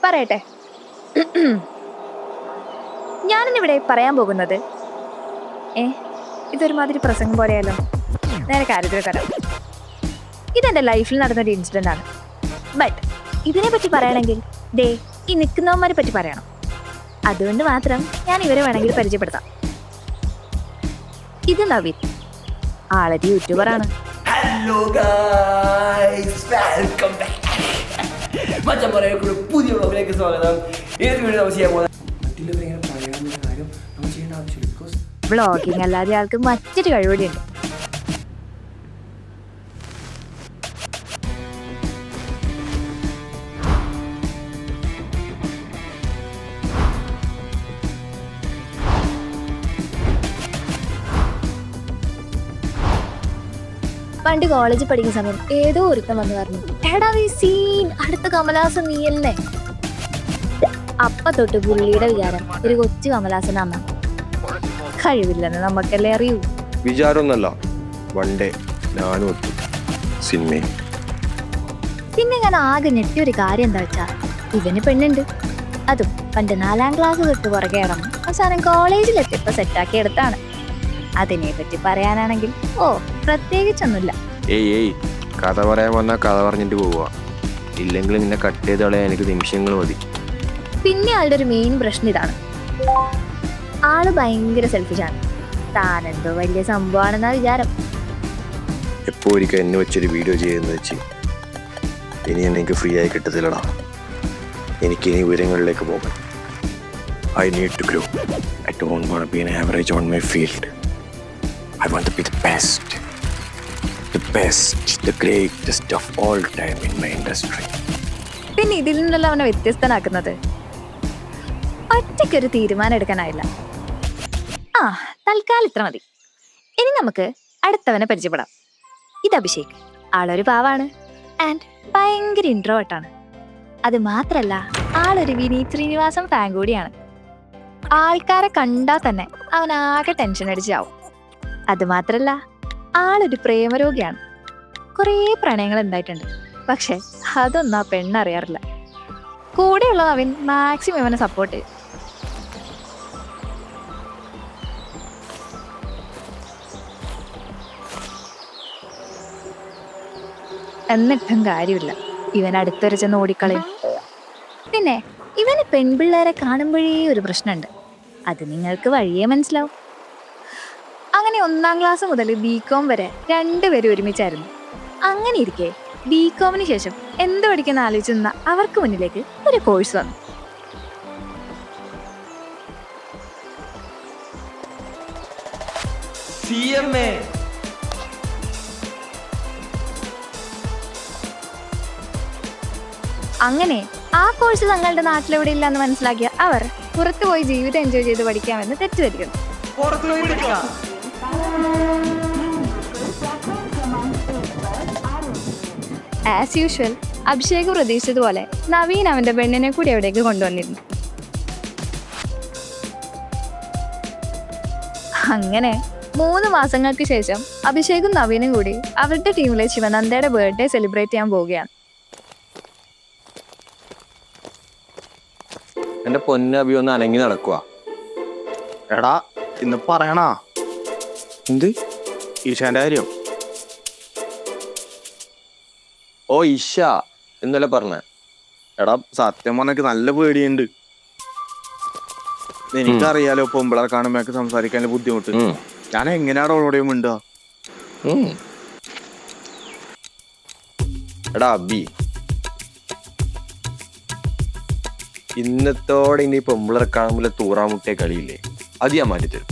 പറയട്ടെ. ഞാനിന്നിവിടെ പറയാൻ പോകുന്നത് ഇതൊരുമാതിരി പ്രസംഗം പോലെയല്ലോ. നേരെ കാര്യത്തിൽ തരാം. ഇതെന്റെ ലൈഫിൽ നടന്നൊരു ഇൻസിഡന്റ് ആണ്. ബട്ട് ഇതിനെ പറ്റി പറയണമെങ്കിൽ ഈ നിൽക്കുന്നവന്മാരെ പറ്റി പറയണം. അതുകൊണ്ട് മാത്രം ഞാൻ ഇവരെ വേണമെങ്കിൽ പരിചയപ്പെടുത്താം. ഇത് നവീൻ, ആളൊരു യൂട്യൂബറാണ്. Hello guys, welcome back. പുതിയ വ്ളോഗിലേക്ക് സ്വാഗതം. ഏത് വീഡിയോ നമ്മൾ ചെയ്യാൻ പോകുന്നത് പറയാനുള്ള കാര്യം നമ്മൾ ചെയ്യേണ്ട ആവശ്യമില്ല. ബിക്കോസ് വ്ളോഗിങ് അല്ലാതെ ആൾക്ക് മറ്റൊരു കഴിവുകൂടിയുണ്ട്. പണ്ട് കോളേജിൽ പഠിക്കുന്ന സമയം ഏതോ ഒരുത്തം വന്ന് പറഞ്ഞു, എടാ നീ സീൻ അടുത്ത കമലഹാസൻ നീയല്ലേ. അപ്പ തൊട്ട് പുള്ളിയുടെ വിചാരം ഒരു കൊച്ചു കമലഹാസനാണ്. കഴിവില്ലെന്ന് നമുക്കല്ലേ അറിയൂ. വിചാരമൊന്നല്ല, വണ്ടേ ഞാനും എത്തും സിനിമയിൽ. പിന്നെ ഞാൻ ആകെ ഞെട്ടിയൊരു കാര്യം എന്താ വെച്ചാ, ഇവന് പെണ്ണുണ്ട്. അതും പണ്ട് 4ാം ക്ലാസ് തൊട്ട് പുറകെ ഇടണം അവസാനം കോളേജിലെത്തിയപ്പോ സെറ്റാക്കി എടുത്താണ്. അതിനെ പറ്റി പറയാനാണെങ്കിൽ പ്രത്യേകിച്ചൊന്നുമില്ല. ഏയ് കഥ പറയാൻ വന്നാൽ കഥ പറഞ്ഞിട്ട് പോവുക, ഇല്ലെങ്കിൽ നിന്നെ കട്ട് ചെയ്ത് കളയാൻ എനിക്ക് നിമിഷങ്ങൾ മതി. പിന്നെ ആളുടെ ഒരു മെയിൻ പ്രശ്നം ഇതാണ്, ആള് ഭയങ്കര സെൽഫിഷാണ്. താനെന്തോ വലിയ സംഭവമാണെന്നാ വിചാരം. എപ്പോ ഒരിക്കൽ എന്നെ വെച്ചൊരു വീഡിയോ ചെയ്യുന്ന വെച്ച് ഇനി എനിക്ക് ഫ്രീ ആയി കിട്ടത്തില്ലടാ. എനിക്ക് ഇനി ഉയരങ്ങളിലേക്ക് പോകാം. I need to grow. I don't want to be an average on my field. I want to be the best, the greatest of all time in my industry. പിന്നെ ഇതിൽ നിന്നല്ല അവനെ വ്യത്യസ്തനാക്കുന്നത് ഒറ്റയ്ക്കൊരു തീരുമാനം എടുക്കാനായില്ല. തൽക്കാലം ഇത്ര മതി. ഇനി നമുക്ക് അടുത്തവനെ പരിചയപ്പെടാം. ഇത് അഭിഷേക്. ആളൊരു പാവാണ് ആൻഡ് ഭയങ്കര ഇൻട്രോവേർട്ടാണ്. അത് മാത്രല്ല, ആളൊരു വിനീത് ശ്രീനിവാസൻ ഫാൻ കൂടിയാണ്. ആൾക്കാരെ കണ്ടാൽ തന്നെ അവൻ ആകെ ടെൻഷൻ അടിച്ചാവും. അത് മാത്രല്ല, ആളൊരു പ്രേമരോഗിയാണ്. കുറേ പ്രണയങ്ങൾ ഉണ്ടായിട്ടുണ്ട്, പക്ഷെ അതൊന്നും ആ പെണ്ണറിയാറില്ല. കൂടെയുള്ള അവൻ മാക്സിമം അവനെ സപ്പോർട്ട് ചെയ്യും. എന്നിട്ടും കാര്യമില്ല, ഇവൻ അടുത്തൊരു ചെന്ന് ഓടിക്കളയും. പിന്നെ ഇവന് പെൺപിള്ളേരെ കാണുമ്പോഴേ ഒരു പ്രശ്നമുണ്ട്. അത് നിങ്ങൾക്ക് വഴിയേ മനസ്സിലാവും. അങ്ങനെ 1ാം ക്ലാസ് മുതൽ ബികോം വരെ രണ്ടുപേരും ഒരുമിച്ചായിരുന്നു. അങ്ങനെ ഇരിക്കെ ബികോമിന് ശേഷം എന്ത് പഠിക്കുന്ന ആലോചിച്ച് നിന്ന അവർക്ക് മുന്നിലേക്ക് ഒരു കോഴ്സ് വന്നു. CMA. അങ്ങനെ ആ കോഴ്സ് തങ്ങളുടെ നാട്ടിലെവിടെ ഇല്ലാന്ന് മനസ്സിലാക്കിയ അവർ പുറത്തുപോയി ജീവിതം എൻജോയ് ചെയ്ത് പഠിക്കാമെന്ന് തെറ്റിദ്ധരിക്കുന്നു. ആസ് യൂഷ്വൽ അഭിഷേക് പ്രതീക്ഷിച്ചതുപോലെ നവീൻ അവന്റെ പെണ്ണിനെ കൂടി അവിടേക്ക് കൊണ്ടുവന്നിരുന്നു. അങ്ങനെ 3 മാസങ്ങൾക്ക് ശേഷം അഭിഷേകും നവീനും കൂടി അവരുടെ ടീമിലെ ശിവനന്ദയുടെ ബർത്ത്ഡേ സെലിബ്രേറ്റ് ചെയ്യാൻ പോവുകയാണ്. എന്റെ പൊന്നെ അഭി ഒന്ന് അനങ്ങി നടക്കുക. എടാ ഇന്ന് പറയണാ എന്ത്? ഈശാന്റെ കാര്യം. ഓ ഇഷ എന്നല്ലേ പറഞ്ഞ? എടാ സത്യം പറഞ്ഞ നല്ല പേടിയുണ്ട്. എനിക്കറിയാലോ പൊമ്പിളർ കാണുമ്പോഴൊക്കെ സംസാരിക്കാൻ ബുദ്ധിമുട്ട്. ഞാൻ എങ്ങനെയാണ് അവളോടെയും മിണ്ടുക? എടാ അബി, ഇന്നത്തോടെ ഇനി പെമ്പിളർ കാണുമ്പോൾ തൂറാമുട്ടിയ കളിയില്ലേ, അത് ഞാൻ മാറ്റിത്തരും.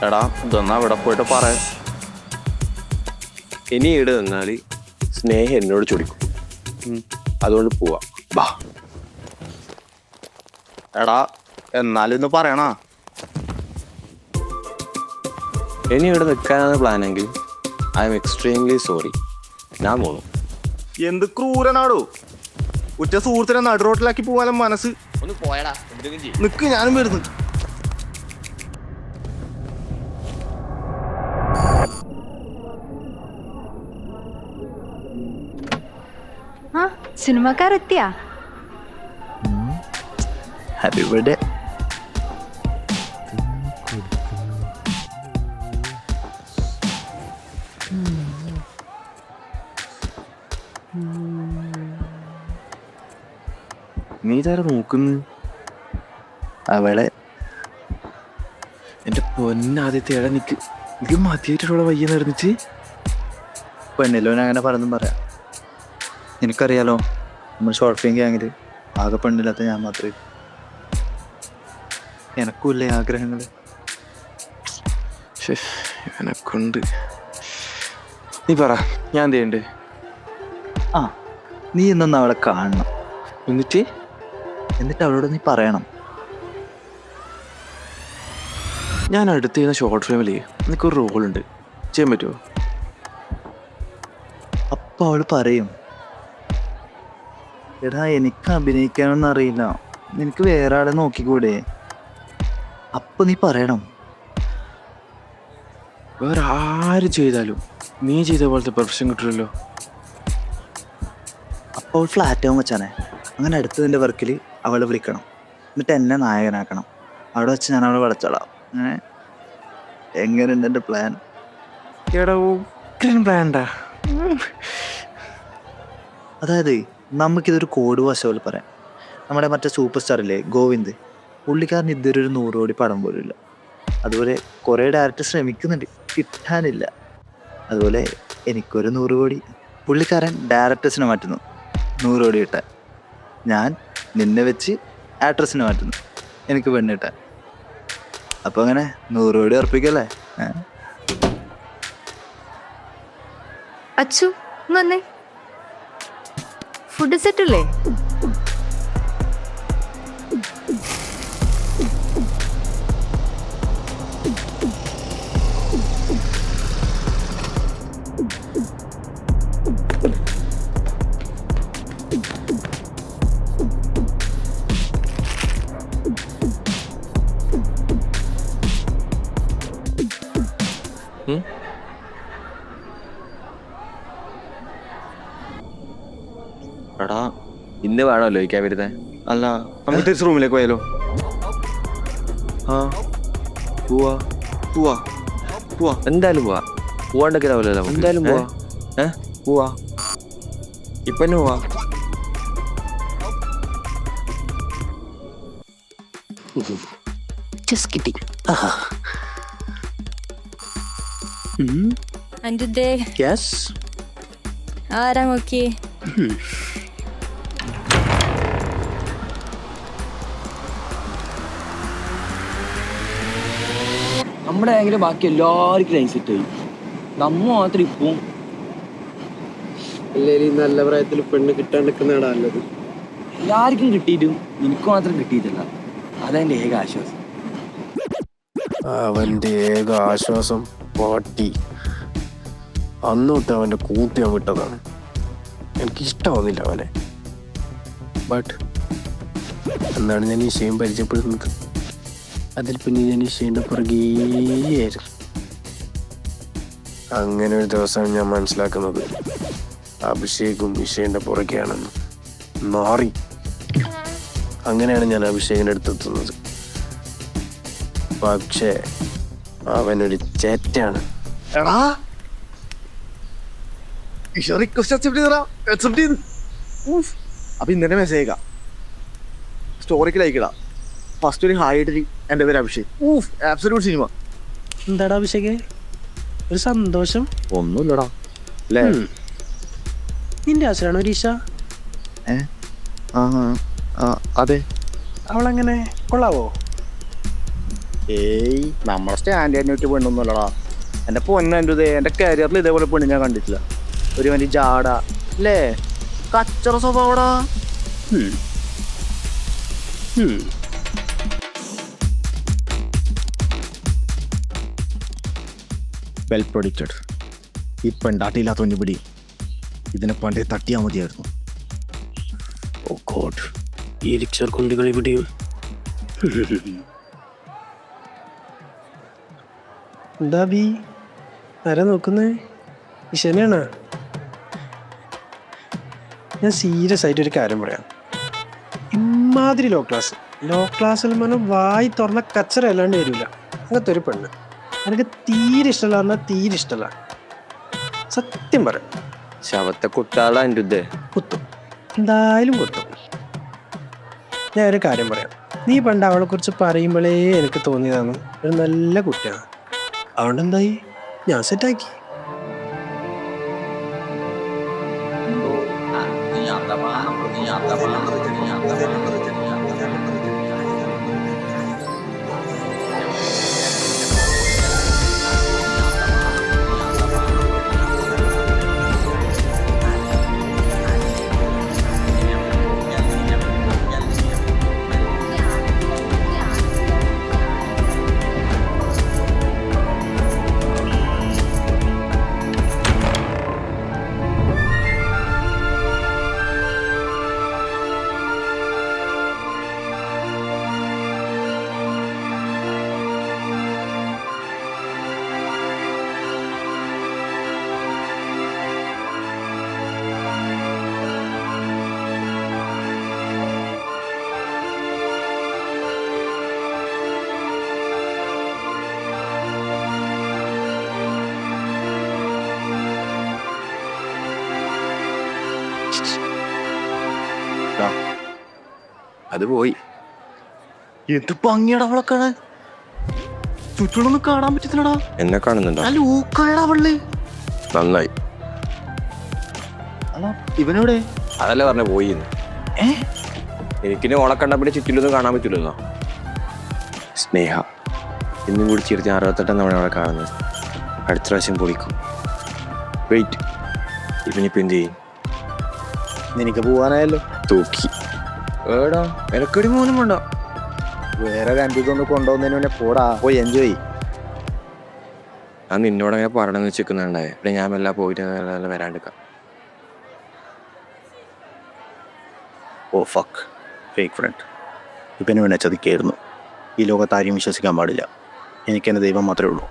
എടാ ഇതൊന്നാ ഇവിടെ പോയിട്ട് പറയാ. ഇനി ഇവിടെ നിന്നാല് സ്നേഹം എന്നോട് ചൊടിക്കും. അതുകൊണ്ട് പോവാ, ബാ. എടാ എന്നാലും ഇന്ന് പറയണാ. ഇനി ഇവിടെ നിൽക്കാനാണ് പ്ലാനെങ്കിൽ ഐ എം എക്സ്ട്രീംലി സോറി. ഞാൻ പോന്നു. എന്ത് ക്രൂരനാടോ, ഉറ്റ സുഹൃത്തിനെ നടുറോട്ടിലാക്കി പോകാനും മനസ്സ്. ഒന്ന് പോയടാ, നിക്ക് ഞാനും വരുന്നു. സിനിമക്കാരെത്തിയാ? Happy birthday. നീ ഇതാരെ നോക്കുന്നു? അവളെ. എന്റെ പൊന്നാദ്യത്തെ ഇട നിക്ക് എനിക്ക് മതിയായിട്ടുള്ള വയ്യ നിർമ്മിച്ച്. പെണ്ണില്ലോ അങ്ങനെ പലതും പറയാം. എനിക്കറിയാലോ, നമ്മൾ ഷോർട്ട് ഫിലിം ഗ്യാങ്ങിൽ ആകെ പെണ്ണില്ലാത്ത ഞാൻ മാത്രമേ. എനക്കുമില്ലേ ആഗ്രഹങ്ങൾ? എനക്കുണ്ട്. നീ പറ, ഞാൻ എന്ത് ചെയ്യണ്ടേ? ആ, നീ ഇന്നൊന്ന് അവളെ കാണണം. എന്നിട്ട് അവളോട് നീ പറയണം. ഞാൻ അടുത്ത് ചെയ്യുന്ന ഷോർട്ട് ഫിലിമിൽ എനിക്കൊരു റോളുണ്ട്, ചെയ്യാൻ പറ്റുമോ? അപ്പോൾ അവൾ പറയും, എടാ എനിക്ക് അഭിനയിക്കാനൊന്നും അറിയില്ല, നിനക്ക് വേറെ ആളെ നോക്കിക്കൂടെ? അപ്പൊ നീ പറയണം. വേറെ ആര് ചെയ്താലും നീ ചെയ്ത പോലത്തെ പെർഫെക്ഷൻ കിട്ടില്ലല്ലോ. അപ്പോൾ അവൾ ഫ്ലാറ്റ് ആവും വെച്ചാനെ. അങ്ങനെ അടുത്തതിൻ്റെ വർക്കിൽ അവളെ വിളിക്കണം, എന്നിട്ട് എന്നെ നായകനാക്കണം. അവിടെ വെച്ച് ഞാൻ അവളെ വിളച്ചോളാം. അങ്ങനെ എങ്ങനെയുണ്ട് എൻ്റെ പ്ലാൻ? എടാ പ്ലാൻഡാ. അതായത് നമുക്കിതൊരു കോഡ് ഭാഷ പോലെ പറയാം. നമ്മുടെ മറ്റേ സൂപ്പർ സ്റ്റാറില്ലേ ഗോവിന്ദ്, പുള്ളിക്കാരൻ ഇതുവരെ ഒരു 100 കോടി പടം പോലും ഇല്ല. അതുപോലെ കുറേ ഡയറക്ടർ ശ്രമിക്കുന്നുണ്ട്, കിട്ടാനില്ല. അതുപോലെ എനിക്കൊരു 100 കോടി. പുള്ളിക്കാരൻ ഡയറക്ടേഴ്സിനെ മാറ്റുന്നു 100 കോടി കിട്ടാൻ. ഞാൻ നിന്നെ വെച്ച് ആക്ട്രസിനെ മാറ്റുന്നു എനിക്ക് പെണ്ണ് കിട്ടാൻ. അപ്പോൾ അങ്ങനെ 100 കോടി ഉറപ്പിക്കല്ലേ? അച്ചു വന്നേ, ഫുഡ് സെറ്റല്ലേ? എടാ, ഇന്ന് വേണമല്ലോ ചോദിക്കാൻ വരുന്നത്. അല്ല, നമുക്ക് തിരിച്ച് റൂമിലേക്ക് പോയാലോ? ആ പോവാ പോവാ പോവാ എന്തായാലും പോവാ. പോവാണ്ടൊക്കെ ആവില്ലല്ലോ. എന്തായാലും പോവാ. പോവാ ഇപ്പൊ തന്നെ പോവാ. അൻ്റെ യെസ്. ആരാ നോക്കിയേ? നമ്മുടെ ബാങ്കില് ബാക്കി എല്ലാവർക്കും ലൈൻ സെറ്റ് ആയി, നമ്മ മാത്രം ഇപ്പം. എല്ലാവരും നല്ല പ്രായത്തിൽ പെണ്ണ് കിട്ടാണ്ടിരിക്കുന്നതാണ് നല്ലത്. എല്ലാവർക്കും കിട്ടിയിട്ടും എനിക്ക് മാത്രം കിട്ടിയിട്ടില്ല. അതെന്റെ ഏക ആശ്വാസം. അവന്റെ ഏക ആശ്വാസം പാട്ടി. അന്നോട്ട് അവന്റെ കൂട്ടി ഞാൻ വിട്ടതാണ്. എനിക്കിഷ്ടമാവുന്നില്ല അവനെ. ബട്ട് എന്നാണ് ഞാൻ ഈ വിഷയം പരിചയപ്പെടുന്നത്. അതിൽ പിന്നെ ഞാൻ ഈ വിഷയന്റെ പുറകെയായിരുന്നു. അങ്ങനെ ഒരു ദിവസമാണ് ഞാൻ മനസ്സിലാക്കുന്നത് അഭിഷേകും വിഷയന്റെ പുറകെയാണെന്ന്. മാറി. അങ്ങനെയാണ് ഞാൻ അഭിഷേകിന്റെ അടുത്തെത്തുന്നത്. പക്ഷേ അവനൊരു ചേറ്റാണ്. എടാ അപ്പൊ ഇന്നെ മെസ്സേജ് സ്റ്റോറിക്ക് ലൈക്കിടാ. ഫസ്റ്റ് ഒരു ഹായ് ഇട്ടിട്ട് എൻ്റെ പേര് അഭിഷേക്. Absolute cinema. എന്താടാ അഭിഷേക്, ഒരു സന്തോഷം? ഒന്നുമില്ലടാ. അല്ലേ? നിന്റെ ആശയാണോ ഒരീശ? അതെ. അവളെങ്ങനെ, കൊള്ളാവോ? ഏയ്, നമ്മുടെ സ്റ്റാൻഡേർഡിനൊട്ട് പെണ്ണൊന്നുമല്ലടാ. എൻ്റെ പൊന്നെ, എൻ്റെ കരിയറിൽ ഇതേപോലെ പെണ്ണ് ഞാൻ കണ്ടിട്ടില്ല. ഒരു മതി ജാട അല്ലേ, കച്ചറ സ്വഭാവടാ. Well predicted. ഈ പെണ്ടാട്ടിയില്ലാത്തവൻ്റെ പിടി ഇതിനെ പണ്ടേ തട്ടിയാൽ മതിയായിരുന്നു. ഓ ഗോഡ്, ഈ എലിക്സർ കുണ്ടികൾ ഇവിടെയും. എന്താ ബി, ആരാ നോക്കുന്നേ? ഈശനെയാണോ? ഞാൻ സീരിയസ് ആയിട്ടൊരു കാര്യം പറയാം. ഇമാതിരി ലോ ക്ലാസ് ലോ ക്ലാസ്സിൽ മനം വായി തുറന്ന കച്ചറ അല്ലാണ്ട് വരില്ല. അങ്ങനത്തെ ഒരു പെണ്ണ് എനിക്ക് തീരെ ഇഷ്ടമല്ല പറഞ്ഞാൽ തീരെ ഇഷ്ടമല്ല. സത്യം പറയാം. ശവത്തെ കുത്താളാ എൻ്റെ കുത്തും, എന്തായാലും കുത്തും. ഞാൻ ഒരു കാര്യം പറയാം. നീ പണ്ട് അവളെ കുറിച്ച് പറയുമ്പോഴേ എനിക്ക് തോന്നിയതാണ് ഒരു നല്ല കുട്ടിയാണ്. അതുകൊണ്ട് എന്തായി, ഞാൻ സെറ്റാക്കി. അത് പോയി. എന്ത് ഭംഗിയാടാ അവളെ കാണാൻ. ചുറ്റോടൊന്നും കാണാൻ പറ്റത്തില്ലടാ. എന്നെ കാണുന്നുണ്ടോ? നല്ല ഊക്കായടാ അവള്. നന്നായി. ഇവനോടെ അതല്ലേ പറഞ്ഞ പോയി. എനിക്കിനി ഓളെ കണ്ട പിന്നെ ചുറ്റിലൊന്നും കാണാൻ പറ്റില്ലെന്നോ? സ്നേഹ ഇന്നും കൂടി ചേർത്ത് 68 തവണ അവളെ കാണുന്നത്. അടുത്ത പ്രാവശ്യം പൊളിക്കും. വെയിറ്റ്, ഇവനിപ്പോ എന്ത് ചെയ്യും? നിനക്ക് പോവാനായല്ലോ. തൂക്കി ഏടാ എനക്കടി മോനും വേണ്ട. വേറെ രണ്ടിതൊന്ന് കൊണ്ടുപോകുന്നതിന് മുന്നേ പോടാ, പോയി എൻജോയ്. ഞാൻ നിന്നോട് അങ്ങനെ പറയണമെന്ന് വെച്ചിരിക്കുന്നുണ്ടായേ. ഇവിടെ ഞാൻ എല്ലാം പോയിട്ട് വരാണ്ടിരിക്കാം. ഓ ഫക്ക്, ഫേക്ക് ഫ്രണ്ട്. ഇവന് വേണേ ചതിക്കായിരുന്നു. ഈ ലോകത്ത് ആരെയും വിശ്വസിക്കാൻ പാടില്ല. എനിക്കെൻ്റെ ദൈവം മാത്രമേ ഉള്ളൂ.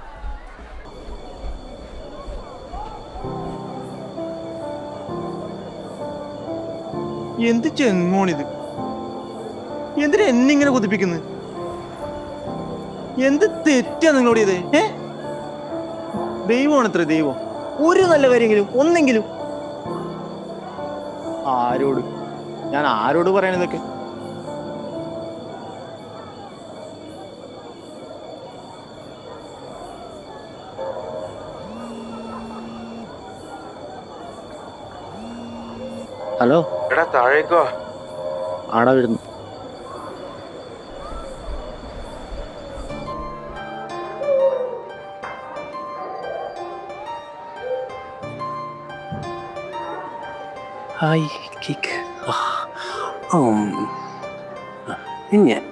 എന്ത് ചെങ്ങോണിത്? എന്തിനാ എന്നിങ്ങനെ കൊതിപ്പിക്കുന്നത്? എന്ത് തെറ്റാ നിങ്ങളോട് ഇത്? ദൈവമാണ് ഇത്ര ദൈവം. ഒരു നല്ല കാര്യമെങ്കിലും ഒന്നെങ്കിലും. ആരോട് ഞാൻ ആരോട് പറയണതൊക്കെ? ഹലോ എടാ താഴേക്കോ. ആടാ വരുന്നു. Hi cake. ഞാൻ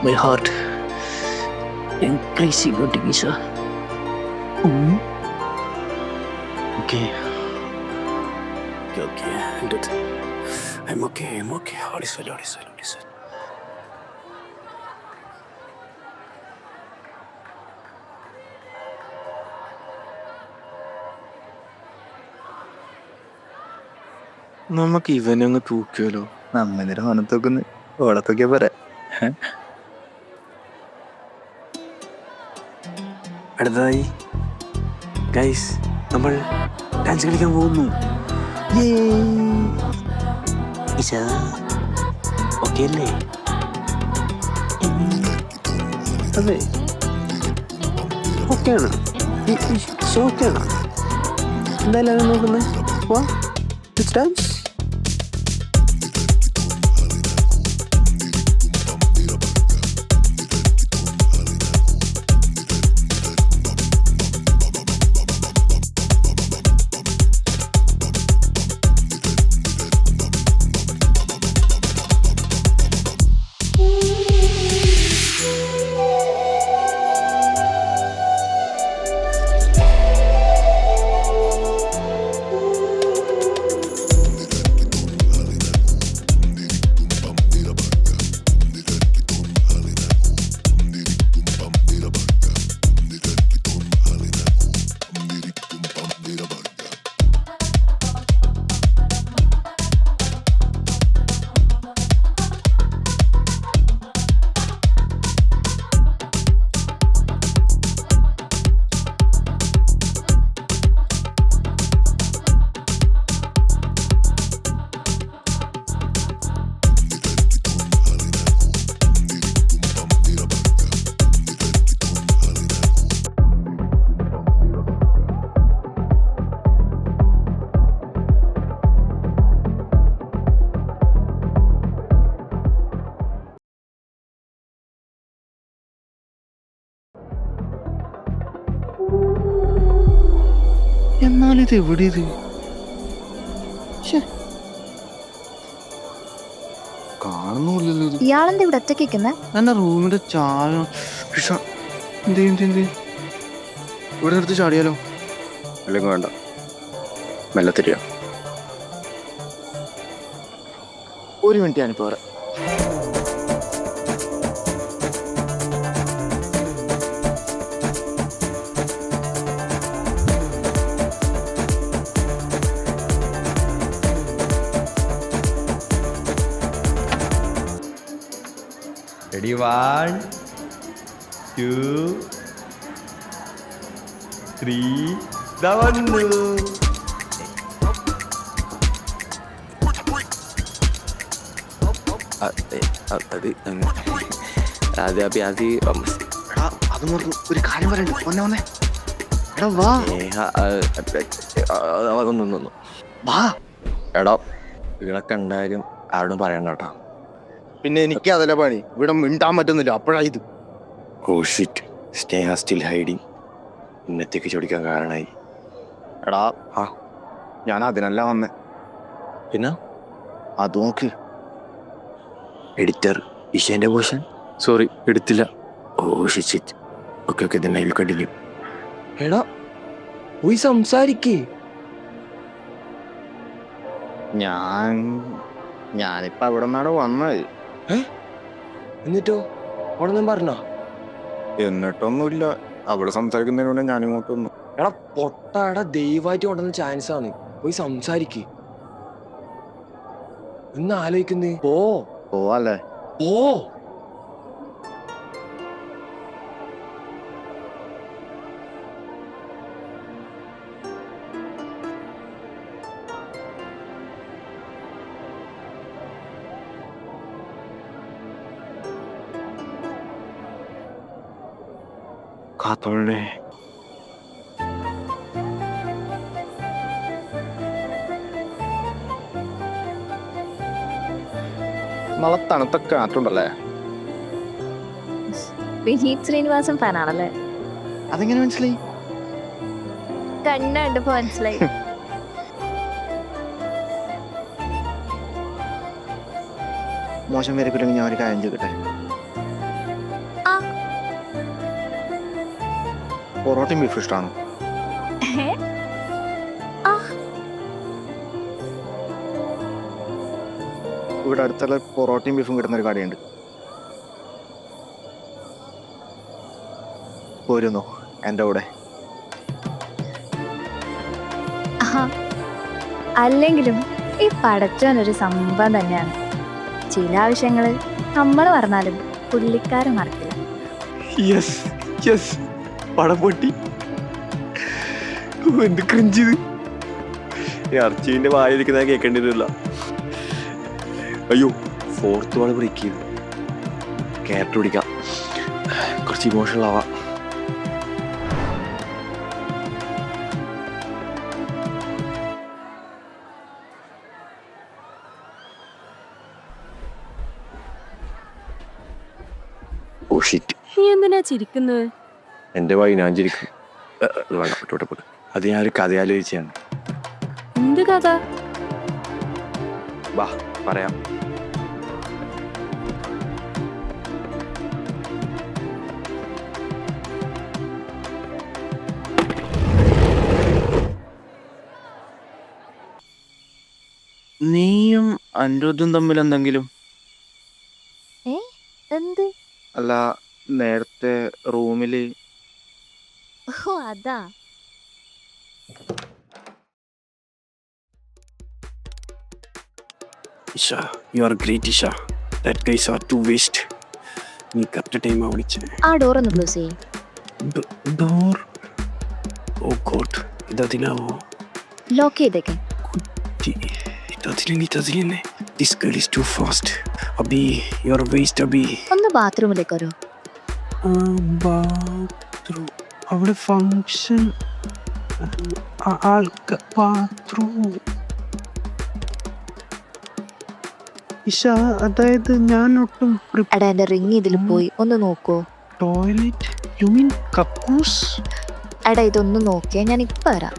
my heart and crazy good visa. Okay. Good. I'm okay. All is well. നമുക്ക് ഇവനങ്ങ് തൂക്കിയാലോ? നമ്മ എന്തിനാ മനത്തൊക്കെ ഓളത്തൊക്കെ പറയാ. അടുത്തതായി ഗൈസ് നമ്മൾ ഡാൻസ് കളിക്കാൻ പോകുന്നു. ഓക്കെ അല്ലേ? അതെ ഓക്കെയാണ്. ഓക്കെയാണ്. എന്തായാലും നോക്കുന്നത് വാ ഡാൻസ്. എന്നാലിത് എവിടെ ഇത്? കാണുന്നില്ലല്ലോ ഇത്. ഇയാളെന്താ ഇവിടെ ഒറ്റയ്ക്കുന്ന? എന്റെ റൂമിന്റെ ചായ എന്ത് ഇവിടെ നിർത്തി ചാടിയാലോ? അല്ലെങ്കിൽ വേണ്ട, മെല്ലെ തിരിയാ. ഒരു മിനിറ്റ് ഞാനിപ്പോ വരാം. Ready, 1, 2, 3, ദാ വന്നു. അത് നോക്കൂ, ഒരു കാര്യം പറയണ്ട. വന്നേ എടാ വാ വാ. എടാ ഇവിടൊക്കെ ഉണ്ടായാലും ആരോടും പറയണ്ട കേട്ടോ. പിന്നെ എനിക്ക് അതല്ല പണി, ഇവിടെ മിണ്ടാൻ പറ്റുന്നില്ല. അപ്പോഴാ ഇത്. ഓ ഷിറ്റ്, സ്നേഹ സ്റ്റിൽ ഹൈഡിങ്. ഇന്നത്തേക്ക് ചോദിക്കാൻ കാരണമായി. എടാ ഞാൻ അതിനല്ല വന്നേ. പിന്നെ അത് നോക്ക്. എഡിറ്റർ ഇഷേന്റെ പോർഷൻ സോറി എടുത്തില്ല. Oh shit. Okay then I will continue. എടാ പോയി സംസാരിക്കേ. ഞാനിപ്പോ അവിടെ നിന്നാണ് വന്നത്. എന്നിട്ടോ അവിടൊന്നും പറഞ്ഞോ? എന്നിട്ടൊന്നുമില്ല, അവിടെ സംസാരിക്കുന്നതിന് മുന്നേ ഞാനിങ്ങോട്ട് വന്നു. എടാ പൊട്ടാടാ, ദൈവമായിട്ട് കൊണ്ടുവന്ന ചാൻസ് ആണ്. പോയി സംസാരിക്കേ. ഒന്ന് ആലോചിക്കുന്നേ. പോവാല്ലേ? ഓ കാത്തോളേ. നല്ല തണുത്ത കാറ്റുണ്ടല്ലേ? വിനീത് ശ്രീനിവാസൻ ഫാനാണല്ലേ? അതെങ്ങനെ മനസ്സിലായി? കണ്ണുണ്ടപ്പോ മനസ്സിലായി. മോശം വരക്കില്ലെങ്കിൽ ഞാൻ ഒരു കാര്യം ചെയ്തിട്ടെ. പൊറോട്ടയും ബീഫ് ഇഷ്ടമാണോ? ഇവിടെ അടുത്തുള്ള പൊറോട്ടയും ബീഫും കിട്ടുന്ന ഒരു കടയുണ്ട്, പോരുന്നോ എൻ്റെ കൂടെ? അല്ലെങ്കിലും ഈ പടച്ചോനൊരു സംഭവം തന്നെയാണ്. ചില ആവശ്യങ്ങള് നമ്മൾ പറഞ്ഞാലും പുള്ളിക്കാരൻ മറക്കില്ല. യെസ് യെസ്, പടം പൊട്ടി. എന്ത് ക്രിഞ്ചിത്. ഇറച്ചീൻ്റെ വായിരിക്കുന്ന കേൾക്കേണ്ടി വരില്ല. അയ്യോ, ഫോർത്ത് വാൾ ബ്രേക്ക് ചെയ്തു. ക്യാരറ്റ് പിടിക്കാം, കുറച്ച് ഇമോഷണൽ ആവാം. Oh shit. നീ എന്തിനാ ചിരിക്കുന്നത്? എൻ്റെ വായി ഞാൻ ചിരിക്കും. വേണ്ട, വിട്ടോട്ടെ. അത് ഞാനൊരു കഥ ആലോചിച്ചാണ്. എന്ത് കഥ? വാ പറയാം. നീയും അനിരുദ്ധും തമ്മിൽ എന്തെങ്കിലും? എന്ത്? അല്ല, നേരത്തെ റൂമില്. ഓ അതാ. Isha, you are great, Isha. That guys are too waste. നീ കറക്റ്റ് ടൈമാണ് വിളിച്ചത്. ആ ഡോർ ഒന്ന് ക്ലോസ് ചെയ്യും. ഡോർ. ഓ ഗോഡ്, ഇതതിലാവോ? ലോക്ക് ചെയ്തേക്കെ. ഇതതിൽ തന്നെ. This girl is too fast. Abhi, you are waste, Abhi. ഒന്ന് ബാത്റൂമിലേക്ക് വരൂ. ബാത്റൂം. അവിടെ ഫങ്ഷൻ. ബാത്റൂം. ഇഷ, അതായത് ഞാൻ ഒട്ടും. എടാ എന്റെ റിങ് ഇതിൽ പോയി, ഒന്ന് നോക്കൂ. ടോയ്ലറ്റ്? യു മീൻ കക്കൂസ്? എടാ ഇതൊന്ന് നോക്കിയാ, ഞാൻ ഇപ്പൊ വരാം.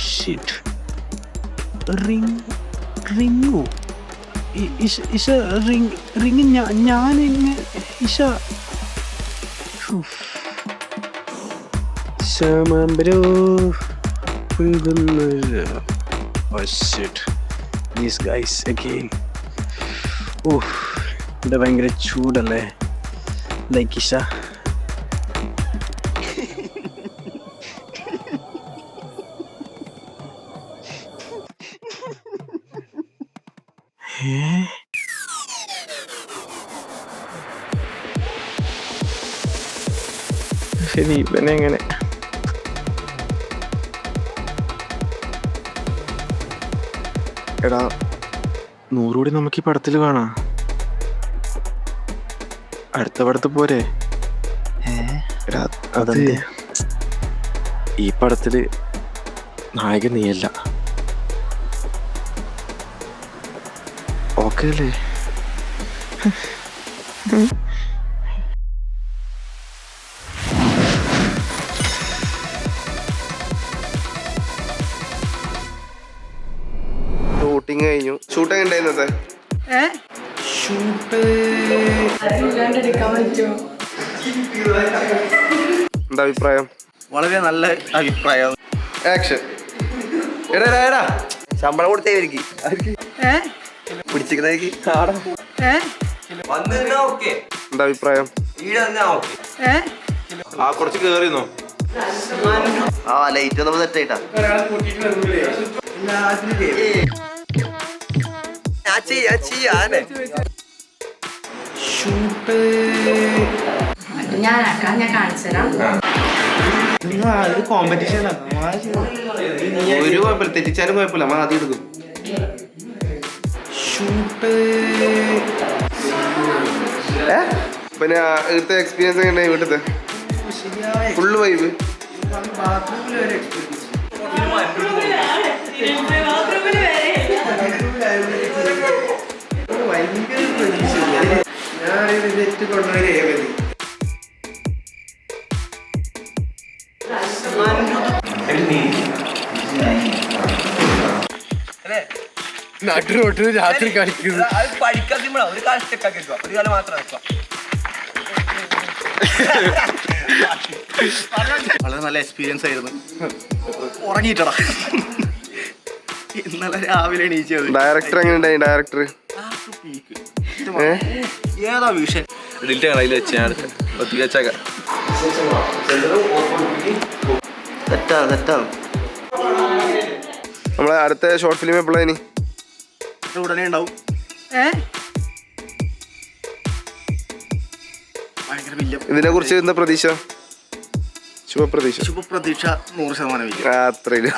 ഷിറ്റ്. റിങ്ങോ? ഇഷ റിങ് ഞാനെങ്ങനെ Isha? ശാമാമ്പരോ പുൽകുന്നത്. Oh shit. These guys again. ഇവിടെ ഭയങ്കര ചൂടല്ലേ ലൈക്കിഷ. ശരി, ഇവനെ എങ്ങനെ? എടാ 100 കൂടി നമുക്ക് ഈ പടത്തിൽ കാണാം. അടുത്ത പടത്ത് പോരെ? എടാ അത് ഈ പടത്തില് നായകൻ നീയല്ല. ഓക്കെ അല്ലേ? ഷൂട്ടിങ് കഴിഞ്ഞു. ഷൂട്ട് എങ്ങനെ ഉണ്ടായിരുന്നത്? എന്താ അഭിപ്രായം? വളരെ നല്ല അഭിപ്രായം. ആക്ഷൻ. എടാ ശമ്പളം കൊടുത്തേക്ക് പിടിച്ചിരിക്കുന്നേക്ക്. എന്താ അഭിപ്രായം? കുറച്ച് കേറിന്നോ? ലൈറ്റ് നമ്മൾ തെറ്റായിട്ടാ. ഞാൻ കാണിച്ചുതരാം. കോമ്പറ്റീഷനാ. ഒരു കുഴപ്പമില്ല, തെറ്റിച്ചാലും കുഴപ്പമില്ല, നമ്മൾ ആദ്യം എടുക്കും. പിന്നെ ഇവിടുത്തെ എക്സ്പീരിയൻസ് എങ്ങനെ? വീട്ടിലത്തെ ഫുള്ള് വൈബ്. നടുറോട്ടിൽ രാത്രി കളിക്കുന്നത് ഒരു കാലം സ്റ്റെക്കാക്കി വെക്കുക, ഒരു കാലം മാത്രം വെക്കുക. വളരെ നല്ല എക്സ്പീരിയൻസ് ആയിരുന്നു. ഉറങ്ങിയിട്ടടാ ഇന്നലെ രാവിലെ എണീച്ചത്. ഡയറക്ടർ എങ്ങനെ ഉണ്ടായി? ഡയറക്ടർ ഏതാ വിഷൻ? തെറ്റാണ്. നമ്മളെ അടുത്ത ഷോർട്ട് ഫിലിം എപ്പോഴാ? ഇനി ഉടനെ ഉണ്ടാവും. ഇതിനെ കുറിച്ച് എന്താ പ്രതീക്ഷ? ശുഭപ്രതീക്ഷ. 100% അത്രയില്ല.